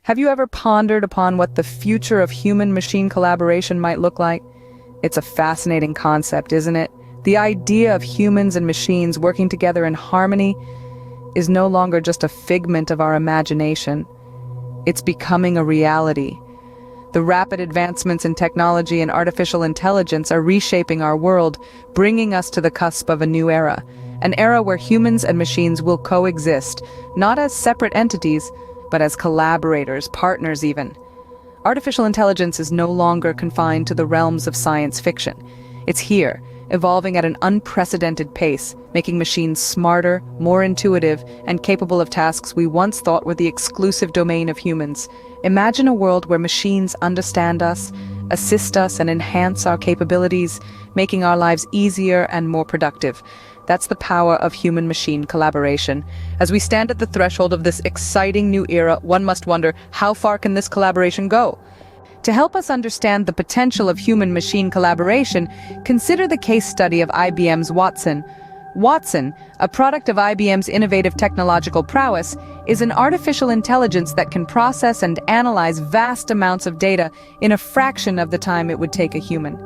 Have you ever pondered upon what the future of human-machine collaboration might look like? It's a fascinating concept, isn't it? The idea of humans and machines working together in harmony is no longer just a figment of our imagination. It's becoming a reality. The rapid advancements in technology and artificial intelligence are reshaping our world, bringing us to the cusp of a new era. An era where humans and machines will coexist, not as separate entities, but as collaborators, partners even. Artificial intelligence is no longer confined to the realms of science fiction. It's here, evolving at an unprecedented pace, making machines smarter, more intuitive, and capable of tasks we once thought were the exclusive domain of humans. Imagine a world where machines understand us, assist us, and enhance our capabilities, making our lives easier and more productive. That's the power of human-machine collaboration. As we stand at the threshold of this exciting new era, one must wonder, how far can this collaboration go? To help us understand the potential of human-machine collaboration, consider the case study of IBM's Watson. Watson, a product of IBM's innovative technological prowess, is an artificial intelligence that can process and analyze vast amounts of data in a fraction of the time it would take a human.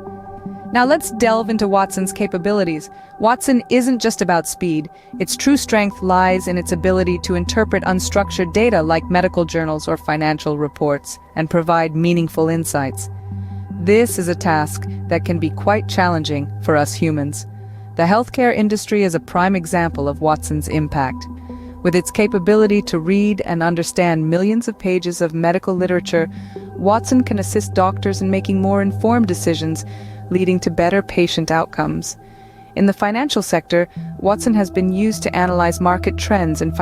Now let's delve into Watson's capabilities. Watson isn't just about speed. Its true strength lies in its ability to interpret unstructured data like medical journals or financial reports and provide meaningful insights. This is a task that can be quite challenging for us humans. The healthcare industry is a prime example of Watson's impact. With its capability to read and understand millions of pages of medical literature, Watson can assist doctors in making more informed decisions, leading to better patient outcomes. In the financial sector, Watson has been used to analyze market trends and